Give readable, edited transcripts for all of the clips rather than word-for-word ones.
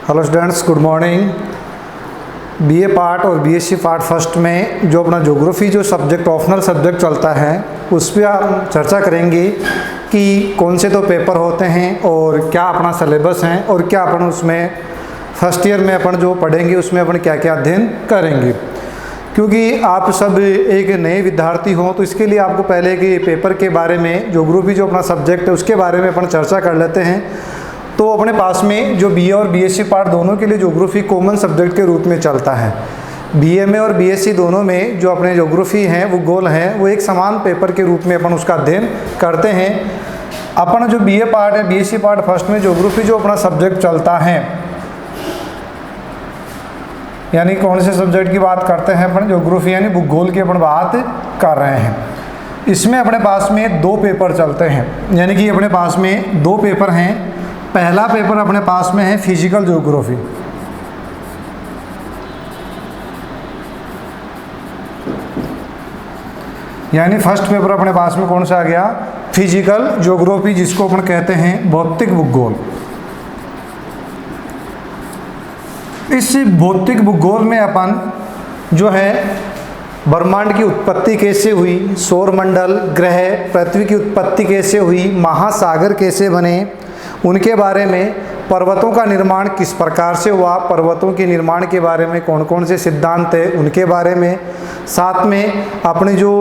Hello students, good morning. BA part और BSc part first में जो अपना ज्योग्राफी जो सब्जेक्ट ऑप्शनल सब्जेक्ट चलता है उस पर हम चर्चा करेंगे कि कौन से तो पेपर होते हैं और क्या अपना सिलेबस है और क्या अपन उसमें फर्स्ट ईयर में अपन जो पढ़ेंगे उसमें अपन क्या क्या अध्ययन करेंगे। क्योंकि आप सब एक नए विद्यार्थी हों तो इसके लिए आपको पहले के पेपर के बारे में ज्योग्राफी जो अपना सब्जेक्ट है उसके बारे में अपन चर्चा कर लेते हैं। तो अपने पास में जो बीए और बीएससी पार्ट दोनों के लिए ज्योग्राफी कॉमन सब्जेक्ट के रूप में चलता है। बीए में और बीएससी दोनों में जो अपने ज्योग्राफी हैं वो गोल हैं, वो एक समान पेपर के रूप में अपन उसका अध्ययन करते हैं। अपन जो बीए पार्ट है बीएससी पार्ट फर्स्ट में ज्योग्राफी जो अपना सब्जेक्ट चलता है, यानी कौन से सब्जेक्ट की बात करते हैं अपन, ज्योग्राफी यानी भूगोल की अपन बात कर रहे हैं। इसमें अपने पास में दो पेपर चलते हैं, यानी कि अपने पास में दो पेपर हैं। पहला पेपर अपने पास में है फिजिकल ज्योग्राफी, यानी फर्स्ट पेपर अपने पास में कौन सा आ गया, फिजिकल ज्योग्राफी, जिसको अपन कहते हैं भौतिक भूगोल। इस भौतिक भूगोल में अपन जो है ब्रह्मांड की उत्पत्ति कैसे हुई, सौरमंडल, ग्रह, पृथ्वी की उत्पत्ति कैसे हुई, महासागर कैसे बने, उनके बारे में, पर्वतों का निर्माण किस प्रकार से हुआ, पर्वतों के निर्माण के बारे में कौन कौन से सिद्धांत है उनके बारे में, साथ में अपने जो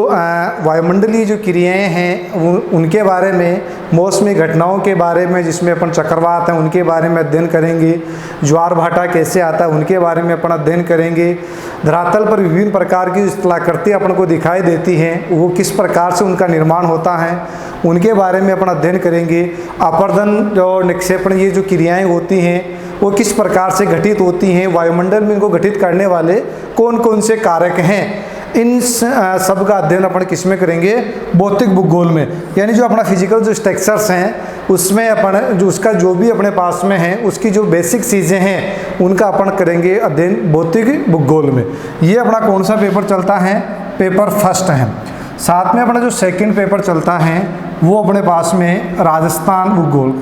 वायुमंडलीय जो क्रियाएं हैं उनके बारे में, मौसमी घटनाओं के बारे में जिसमें अपन चक्रवात हैं उनके बारे में अध्ययन करेंगे, ज्वार भाटा कैसे आता है उनके बारे में अपन अध्ययन करेंगे, धरातल पर विभिन्न प्रकार की स्थलाकृति अपन को दिखाई देती हैं वो किस प्रकार से उनका निर्माण होता है उनके बारे में अपन अध्ययन करेंगे, अपर्दन और निक्षेपण ये जो क्रियाएं होती हैं वो किस प्रकार से घटित होती हैं, वायुमंडल में इनको घटित करने वाले कौन कौन से कारक हैं, इन सब का अध्ययन अपन किस में करेंगे, भौतिक भूगोल में। यानी जो अपना फिजिकल जो स्ट्रक्चर्स हैं उसमें अपन जो उसका जो भी अपने पास में है उसकी जो बेसिक चीज़ें हैं उनका अपन करेंगे अध्ययन भौतिक भूगोल में। ये अपना कौन सा पेपर चलता है, पेपर फर्स्ट है। साथ में अपना जो सेकंड पेपर चलता है वो अपने पास में राजस्थान भूगोल,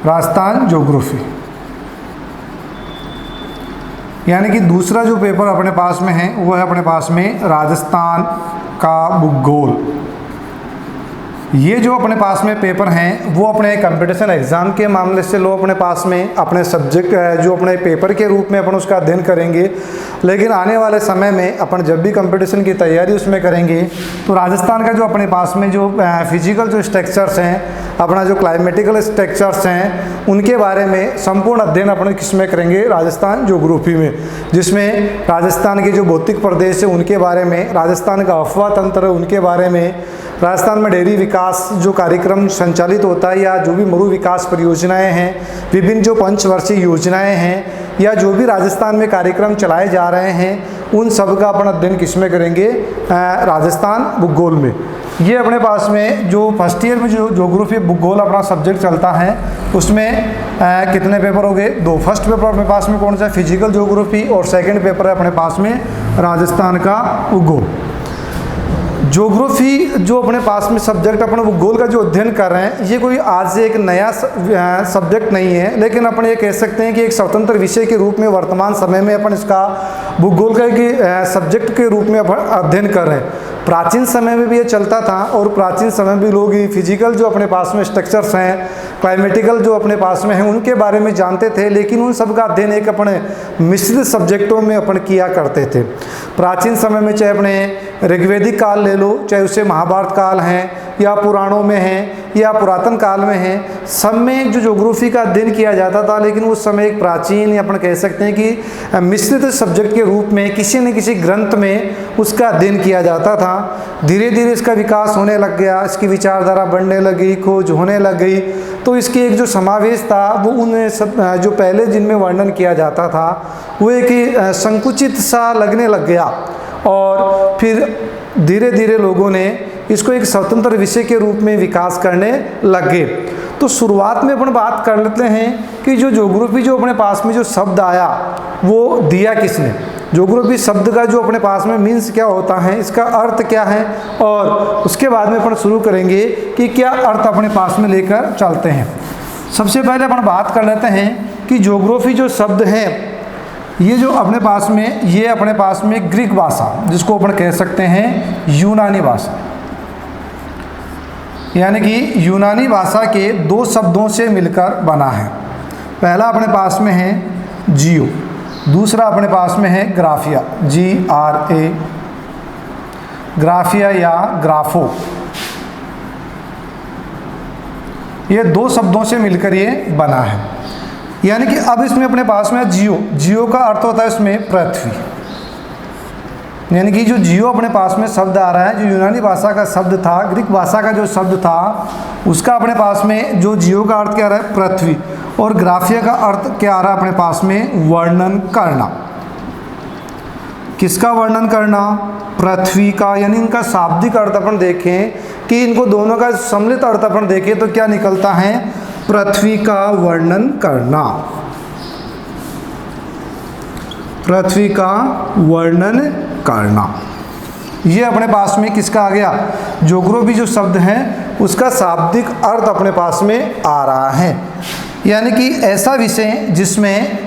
राजस्थान ज्योग्राफी, यानी कि दूसरा जो पेपर अपने पास में है वो है अपने पास में राजस्थान का भूगोल। ये जो अपने पास में पेपर हैं वो अपने कंपटीशन एग्ज़ाम के मामले से लो अपने पास में अपने सब्जेक्ट जो अपने पेपर के रूप में अपन उसका अध्ययन करेंगे। लेकिन आने वाले समय में अपन जब भी कंपटीशन की तैयारी उसमें करेंगे तो राजस्थान का जो अपने पास में जो फिजिकल जो स्ट्रक्चर्स हैं, अपना जो क्लाइमेटिकल स्ट्रक्चर्स हैं उनके बारे में संपूर्ण अध्ययन अपन किस में करेंगे, राजस्थान ज्योग्राफी में, जिसमें राजस्थान के जो भौतिक प्रदेश है उनके बारे में, राजस्थान का अफवाह तंत्र है उनके बारे में, राजस्थान में डेयरी विकास जो कार्यक्रम संचालित होता है या जो भी मरु विकास परियोजनाएं हैं, विभिन्न जो पंचवर्षीय योजनाएं हैं या जो भी राजस्थान में कार्यक्रम चलाए जा रहे हैं उन सब का अपन अध्ययन किस में करेंगे, राजस्थान भूगोल में। ये अपने पास में जो फर्स्ट ईयर में जो ज्योग्राफी भूगोल अपना सब्जेक्ट चलता है उसमें कितने पेपर हो गए, दो। फर्स्ट पेपर अपने पास में कौन सा है, फिजिकल ज्योग्राफी, और सेकंड पेपर है अपने पास में राजस्थान का भूगोल। ज्योग्राफी जो अपने पास में सब्जेक्ट अपन भूगोल का जो अध्ययन कर रहे हैं ये कोई आज से एक नया सब्जेक्ट नहीं है, लेकिन अपन ये कह सकते हैं कि एक स्वतंत्र विषय के रूप में वर्तमान समय में अपन इसका भूगोल का एक सब्जेक्ट के रूप में अपन अध्ययन कर रहे हैं। प्राचीन समय में भी ये चलता था और प्राचीन समय में भी लोग फिजिकल जो अपने पास में स्ट्रक्चर्स हैं, क्लाइमेटिकल जो अपने पास में हैं उनके बारे में जानते थे, लेकिन उन सब का अध्ययन एक अपने मिश्रित सब्जेक्टों में अपन किया करते थे। प्राचीन समय में चाहे अपने ऋग्वेदिक काल ले लो, चाहे उसे महाभारत काल हैं या पुराणों में हैं या पुरातन काल में हैं, सब में जो ज्योग्राफी का अध्ययन किया जाता था, लेकिन उस समय एक प्राचीन या अपन कह सकते हैं कि मिश्रित सब्जेक्ट के रूप में किसी न किसी ग्रंथ में उसका अध्ययन किया जाता था। धीरे धीरे इसका विकास होने लग गया, इसकी विचारधारा बढ़ने लगी, खोज होने लग गई, तो इसकी एक जो समावेश था वो उन सब जो पहले जिनमें वर्णन किया जाता था वो एक संकुचित सा लगने लग गया और फिर धीरे धीरे लोगों ने इसको एक स्वतंत्र विषय के रूप में विकास करने लग गए। तो शुरुआत में अपन बात कर लेते हैं कि जो ज्योग्राफी जो अपने पास में जो शब्द आया वो दिया किसने, ज्योग्राफी शब्द का जो अपने पास में मीन्स क्या होता है, इसका अर्थ क्या है, और उसके बाद में अपन शुरू करेंगे कि क्या अर्थ अपने पास में लेकर चलते हैं। सबसे पहले अपन बात कर लेते हैं कि ज्योग्राफी जो शब्द है ये जो अपने पास में, ये अपने पास में ग्रीक भाषा जिसको अपन कह सकते हैं यूनानी भाषा, यानी कि यूनानी भाषा के दो शब्दों से मिलकर बना है। पहला अपने पास में है जियो, दूसरा अपने पास में है ग्राफिया, GRA, ग्राफिया या ग्राफो। ये दो शब्दों से मिलकर ये बना है। यानी कि अब इसमें अपने पास में जियो, जियो का अर्थ होता है इसमें पृथ्वी, यानी कि जो जियो अपने पास में शब्द आ रहा है, जो यूनानी भाषा का शब्द था, ग्रीक भाषा का जो शब्द था, उसका अपने पास में जो जियो का अर्थ क्या आ रहा है, पृथ्वी, और ग्राफिया का अर्थ क्या आ रहा है अपने पास में, वर्णन करना। किसका वर्णन करना, पृथ्वी का। यानी इनका शाब्दिक अर्थ अपन देखें कि इनको दोनों का सम्मिलित अर्थ अपन देखें तो क्या निकलता है, पृथ्वी का वर्णन करना, पृथ्वी का वर्णन करना। ये अपने पास में किसका आ गया, ज्योग्राफी जो शब्द है उसका शाब्दिक अर्थ अपने पास में आ रहा है। यानी कि ऐसा विषय जिसमें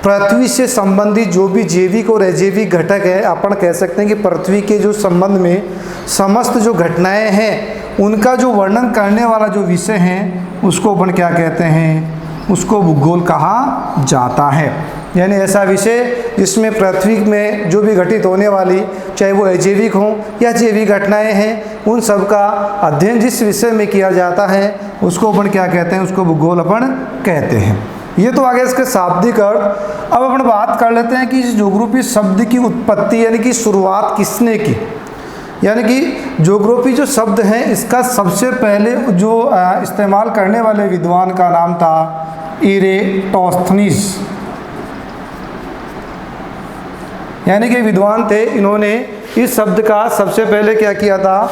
पृथ्वी से संबंधित जो भी जैविक और अजैविक घटक है, अपन कह सकते हैं कि पृथ्वी के जो संबंध में समस्त जो घटनाएं हैं उनका जो वर्णन करने वाला जो विषय है उसको अपन क्या कहते हैं, उसको भूगोल कहा जाता है। यानी ऐसा विषय जिसमें पृथ्वी में जो भी घटित होने वाली, चाहे वो अजैविक हो या जैविक घटनाएं हैं, उन सब का अध्ययन जिस विषय में किया जाता है उसको अपन क्या कहते हैं, उसको भूगोल अपन कहते हैं। ये तो आगे इसके शाब्दिक अर्थ। अब अपन बात कर लेते हैं कि इस ज्योग्राफी शब्द की उत्पत्ति यानी कि शुरुआत किसने की। यानी कि ज्योग्राफी जो शब्द है इसका सबसे पहले जो इस्तेमाल करने वाले विद्वान का नाम था इरेटोस्थनीज। यानी कि विद्वान थे, इन्होंने इस शब्द का सबसे पहले क्या किया था,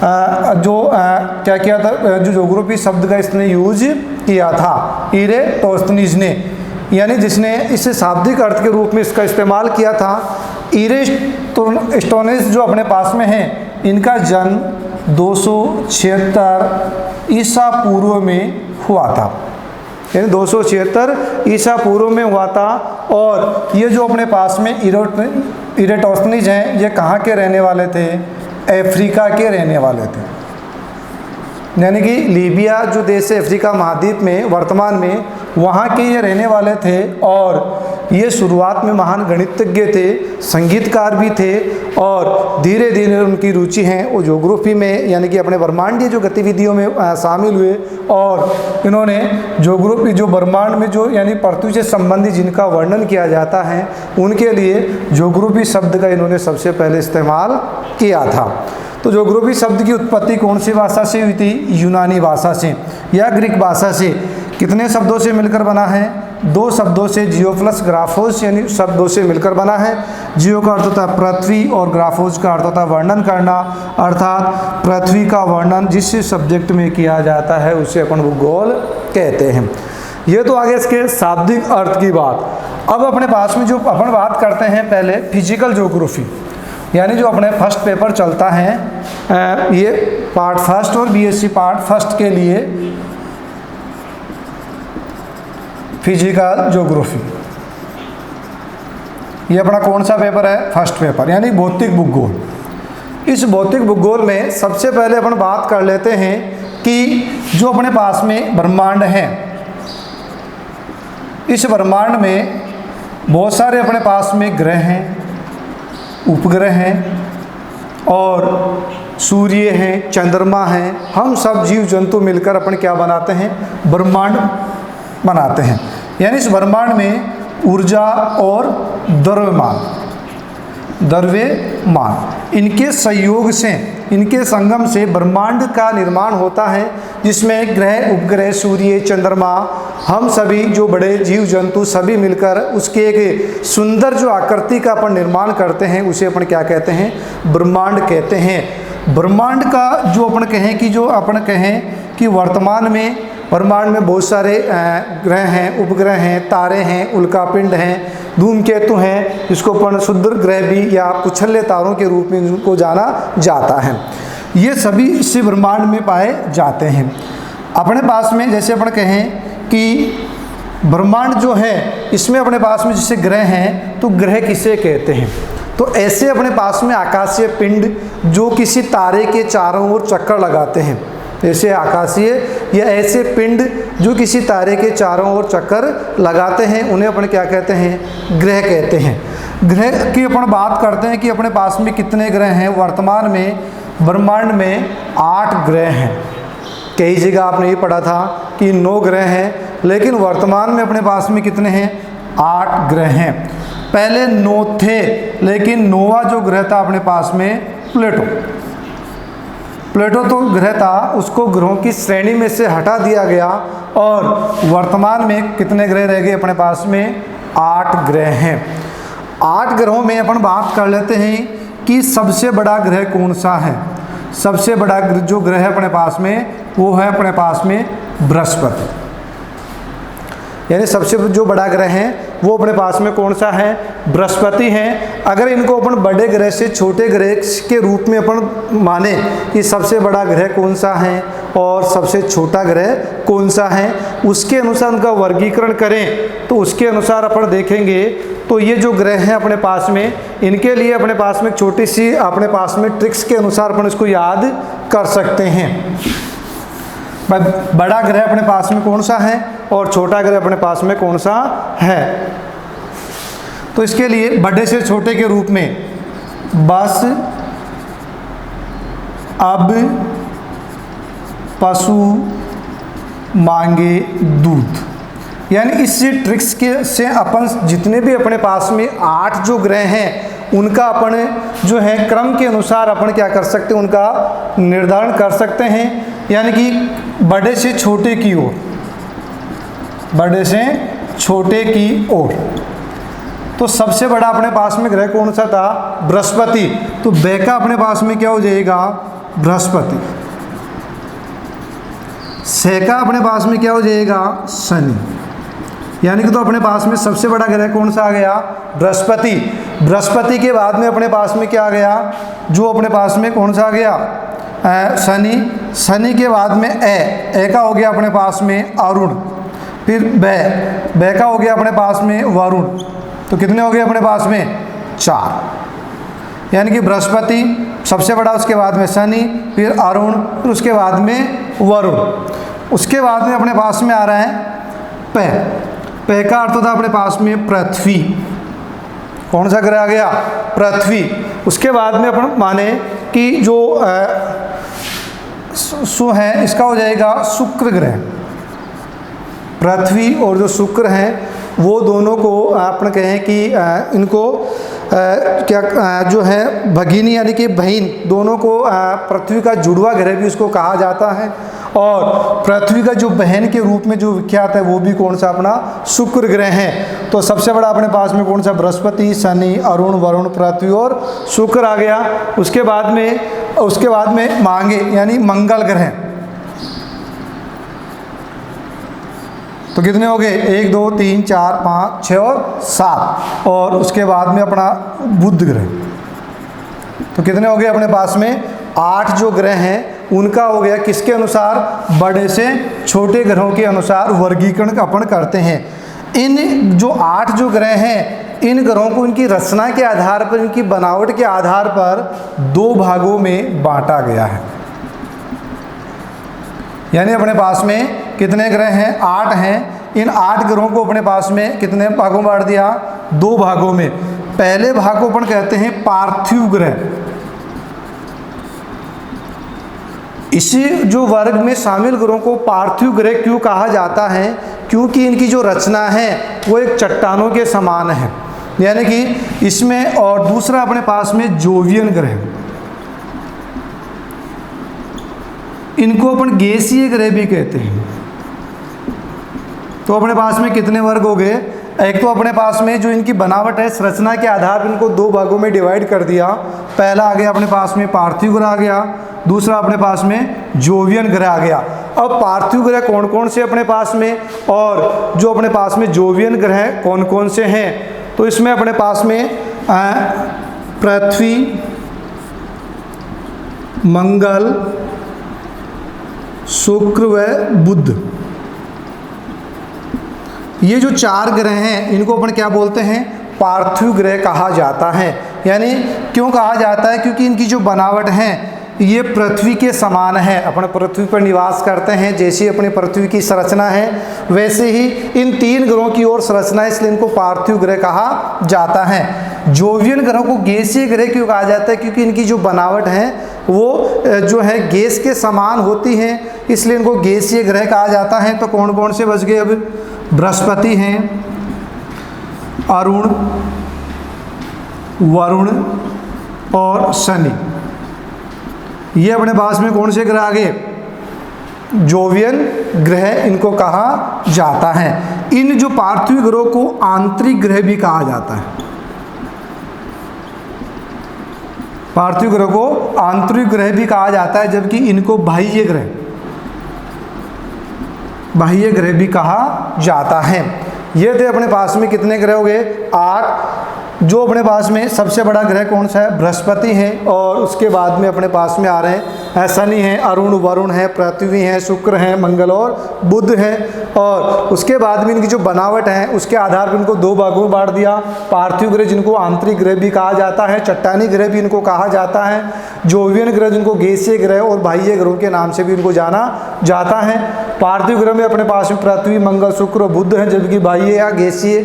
क्या किया था, जो ज्योग्राफी शब्द का इसने यूज किया था इरेटोस्थनीज ने, यानी जिसने इस शाब्दिक अर्थ के रूप में इसका इस्तेमाल किया था। इरेटोस्थनीज जो अपने पास में है, इनका जन्म 276 ईसा पूर्व में हुआ था, यानी 276 ईसा पूर्व में हुआ था। और ये जो अपने पास में इरेटोस्थनीज हैं, ये कहाँ के रहने वाले थे, अफ्रीका के रहने वाले थे। यानी कि लीबिया जो देश है अफ्रीका महाद्वीप में वर्तमान में, वहाँ के ये रहने वाले थे। और ये शुरुआत में महान गणितज्ञ थे, संगीतकार भी थे, और धीरे धीरे उनकी रुचि है वो ज्योग्राफी में यानी कि अपने ब्रह्मांडीय जो गतिविधियों में शामिल हुए। और इन्होंने ज्योग्राफी जो ब्रह्मांड में जो यानी पृथ्वी से संबंधित जिनका वर्णन किया जाता है उनके लिए ज्योग्राफी शब्द का इन्होंने सबसे पहले इस्तेमाल किया था। तो ज्योग्राफी शब्द की उत्पत्ति कौन सी भाषा से हुई थी, यूनानी भाषा से या ग्रीक भाषा से। कितने शब्दों से मिलकर बना है, दो शब्दों से, जियो प्लस ग्राफोस यानी शब्दों से मिलकर बना है। जियो का अर्थ होता है पृथ्वी और ग्राफोस का अर्थ होता है वर्णन करना, अर्थात पृथ्वी का वर्णन जिस सब्जेक्ट में किया जाता है उसे अपन भूगोल कहते हैं। ये तो आगे इसके शाब्दिक अर्थ की बात। अब अपने पास में जो अपन बात करते हैं पहले फिजिकल ज्योग्राफी, यानी जो अपने फर्स्ट पेपर चलता है ये पार्ट फर्स्ट और बीएससी पार्ट फर्स्ट के लिए फिजिकल ज्योग्राफी, ये अपना कौन सा पेपर है, फर्स्ट पेपर, यानी भौतिक भूगोल। इस भौतिक भूगोल में सबसे पहले अपन बात कर लेते हैं कि जो अपने पास में ब्रह्मांड है, इस ब्रह्मांड में बहुत सारे अपने पास में ग्रह हैं, उपग्रह हैं, और सूर्य हैं, चंद्रमा हैं। हम सब जीव जंतु मिलकर अपन क्या बनाते हैं, ब्रह्मांड बनाते हैं। यानी इस ब्रह्मांड में ऊर्जा और द्रव्यमान इनके संयोग से, इनके संगम से ब्रह्मांड का निर्माण होता है, जिसमें ग्रह, उपग्रह, सूर्य, चंद्रमा, हम सभी जो बड़े जीव जंतु सभी मिलकर उसके एक सुंदर जो आकृति का अपन निर्माण करते हैं उसे अपन क्या कहते हैं, ब्रह्मांड कहते हैं। ब्रह्मांड का जो अपन कहें कि जो अपन कहें कि वर्तमान में ब्रह्मांड में बहुत सारे ग्रह हैं, उपग्रह हैं, तारे हैं, उल्कापिंड हैं, धूमकेतु हैं, जिसको अपन क्षुद्र ग्रह भी या कुछल्ले तारों के रूप में इनको जाना जाता है। ये सभी इसी ब्रह्मांड में पाए जाते हैं। अपने पास में जैसे अपन कहें कि ब्रह्मांड जो है इसमें अपने पास में जैसे ग्रह हैं तो ग्रह किसे कहते हैं। तो ऐसे अपने पास में आकाशीय पिंड जो किसी तारे के चारों ओर चक्कर लगाते हैं, ऐसे आकाशीय या ऐसे पिंड जो किसी तारे के चारों ओर चक्कर लगाते हैं, उन्हें अपन क्या कहते हैं, ग्रह कहते हैं। ग्रह की अपन बात करते हैं कि अपने पास में कितने ग्रह हैं। वर्तमान में ब्रह्मांड में 8 ग्रह हैं। कई जगह आपने ये पढ़ा था कि 9 ग्रह हैं, लेकिन वर्तमान में अपने पास में कितने हैं, 8 ग्रह हैं। पहले 9 थे, लेकिन 9वां जो ग्रह था अपने पास में प्लेटो। प्लेटो तो ग्रह था, उसको ग्रहों की श्रेणी में से हटा दिया गया और वर्तमान में कितने ग्रह रह गए अपने पास में, 8 ग्रह हैं। 8 ग्रहों में अपन बात कर लेते हैं कि सबसे बड़ा ग्रह कौन सा है। सबसे बड़ा जो ग्रह है अपने पास में वो है अपने पास में बृहस्पति। यानी सबसे जो बड़ा ग्रह है वो अपने पास में कौन सा है, बृहस्पति है। अगर इनको अपन बड़े ग्रह से छोटे ग्रह के रूप में अपन माने कि सबसे बड़ा ग्रह कौन सा है और सबसे छोटा ग्रह कौन सा है, उसके अनुसार उनका वर्गीकरण करें तो उसके अनुसार अपन देखेंगे तो ये जो ग्रह हैं अपने पास में, इनके लिए अपने पास में छोटी सी अपने पास में ट्रिक्स के अनुसार अपन इसको याद कर सकते हैं। बड़ा ग्रह अपने पास में कौन सा है और छोटा ग्रह अपने पास में कौन सा है। तो इसके लिए बड़े से छोटे के रूप में बस, अब, पशु, मांगे, दूध, यानी इस ट्रिक्स के से अपन जितने भी अपने पास में 8 जो ग्रह हैं उनका अपन जो है क्रम के अनुसार अपन क्या कर सकते हैं, उनका निर्धारण कर सकते हैं। यानी कि बड़े से छोटे की ओर, बड़े से छोटे की ओर। तो सबसे बड़ा अपने पास में ग्रह कौन सा था, बृहस्पति। तो ब का अपने पास में क्या हो जाएगा, बृहस्पति। से का अपने पास में क्या हो जाएगा, शनि। यानी कि तो अपने पास में सबसे बड़ा ग्रह कौन सा आ गया, बृहस्पति। बृहस्पति के बाद में अपने पास में क्या आ गया, जो अपने पास में कौन सा आ गया, शनि। शनि के बाद में ए का हो गया अपने पास में अरुण। फिर ब का हो गया अपने पास में वरुण। तो कितने हो गए अपने पास में, 4। यानी कि बृहस्पति सबसे बड़ा, उसके बाद में शनि, फिर अरुण, फिर उसके बाद में वरुण। उसके बाद में अपने पास में आ रहा है प का अर्थ होता है अपने पास में पृथ्वी। कौन सा ग्रह आ गया, पृथ्वी। उसके बाद में अपन माने कि जो सु है इसका हो जाएगा शुक्र ग्रह। पृथ्वी और जो शुक्र हैं वो दोनों को अपन कहें कि इनको क्या जो है भगिनी यानी कि बहन, दोनों को पृथ्वी का जुड़वा ग्रह भी उसको कहा जाता है। और पृथ्वी का जो बहन के रूप में जो विख्यात है वो भी कौन सा, अपना शुक्र ग्रह है। तो सबसे बड़ा अपने पास में कौन सा, बृहस्पति, शनि, अरुण, वरुण, पृथ्वी और शुक्र आ गया। उसके बाद में मांगे यानी मंगल ग्रह। तो कितने हो गए, 1 2 3 4 5 6 और 7। और उसके बाद में अपना बुध ग्रह। तो कितने हो गए अपने पास में, 8 जो ग्रह हैं उनका हो गया किसके अनुसार, बड़े से छोटे ग्रहों के अनुसार वर्गीकरण अपन करते हैं। इन जो 8 जो ग्रह हैं, इन ग्रहों को इनकी रचना के आधार पर, इनकी बनावट के आधार पर 2 भागों में बांटा गया है। यानी अपने पास में कितने ग्रह हैं, 8 हैं। इन 8 ग्रहों को अपने पास में कितने भागों में बांट दिया, 2 भागों में। पहले भाग को अपन कहते हैं पार्थिव ग्रह। इसी जो वर्ग में शामिल ग्रहों को पार्थिव ग्रह क्यों कहा जाता है, क्योंकि इनकी जो रचना है वो एक चट्टानों के समान है। यानी कि इसमें, और दूसरा अपने पास में जोवियन ग्रह, इनको अपन गैसीय ग्रह भी कहते हैं। तो अपने पास में कितने वर्ग हो गए, एक तो अपने पास में जो इनकी बनावट है, संरचना के आधार पर इनको 2 भागों में डिवाइड कर दिया। पहला आ गया अपने पास में पार्थिव ग्रह आ गया, दूसरा अपने पास में जोवियन ग्रह आ गया। अब पार्थिव ग्रह कौन कौन से अपने पास में, और जो अपने पास में जोवियन ग्रह कौन कौन से हैं, तो इसमें अपने पास में पृथ्वी, मंगल, शुक्र व बुध, ये जो 4 ग्रह हैं इनको अपन क्या बोलते हैं, पार्थिव ग्रह कहा जाता है। यानी क्यों कहा जाता है, क्योंकि इनकी जो बनावट है ये पृथ्वी के समान है, अपन पृथ्वी पर निवास करते हैं, जैसी अपनी पृथ्वी की संरचना है वैसे ही इन 3 ग्रहों की और संरचना, इसलिए इनको पार्थिव ग्रह कहा जाता है। जोवियन ग्रहों को गैसीय ग्रह क्यों कहा जाता है, क्योंकि इनकी जो बनावट है वो जो है गैस के समान होती है, इसलिए इनको गैसीय ग्रह कहा जाता है। तो कौन कौन से बच गए अब, बृहस्पति हैं, अरुण, वरुण और शनि, ये अपने पास में कौन से ग्रह आ गए, जोवियन ग्रह इनको कहा जाता है। इन जो पार्थिव ग्रहों को आंतरिक ग्रह भी कहा जाता है, पार्थिव ग्रह को आंतरिक ग्रह भी कहा जाता है, जबकि इनको बाह्य ग्रह भी कहा जाता है। ये थे अपने पास में कितने ग्रह हो गए, 8। जो अपने पास में सबसे बड़ा ग्रह कौन सा है, बृहस्पति है, और उसके बाद में अपने पास में आ रहे हैं शनि है, अरुण, वरुण है, पृथ्वी है, शुक्र है, मंगल और बुध है। और उसके बाद में इनकी जो बनावट है उसके आधार पर इनको 2 भागों में बांट दिया, पार्थिव ग्रह जिनको आंतरिक ग्रह भी कहा जाता है, चट्टानी ग्रह भी इनको कहा जाता है, जोवियन ग्रह जिनको गैसीय ग्रह और बाह्य ग्रहों के नाम से भी इनको जाना जाता है। पार्थिव ग्रह में अपने पास में पृथ्वी, मंगल, शुक्र और बुध है, जबकि बाह्य या गैसीय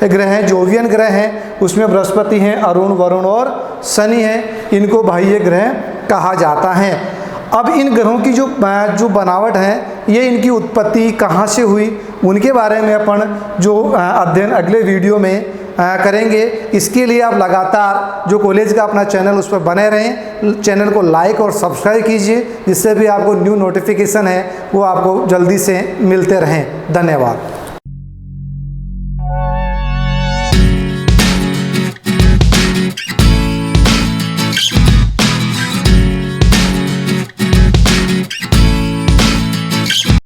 ग्रह हैं, जोवियन ग्रह हैं, उसमें बृहस्पति हैं, अरुण, वरुण और शनि हैं, इनको बाह्य ग्रह कहा जाता है। अब इन ग्रहों की जो बनावट है ये इनकी उत्पत्ति कहाँ से हुई उनके बारे में अपन जो अध्ययन अगले वीडियो में करेंगे। इसके लिए आप लगातार जो कॉलेज का अपना चैनल उस पर बने रहें, चैनल को लाइक और सब्सक्राइब कीजिए, जिससे भी आपको न्यू नोटिफिकेशन है वो आपको जल्दी से मिलते रहें। धन्यवाद।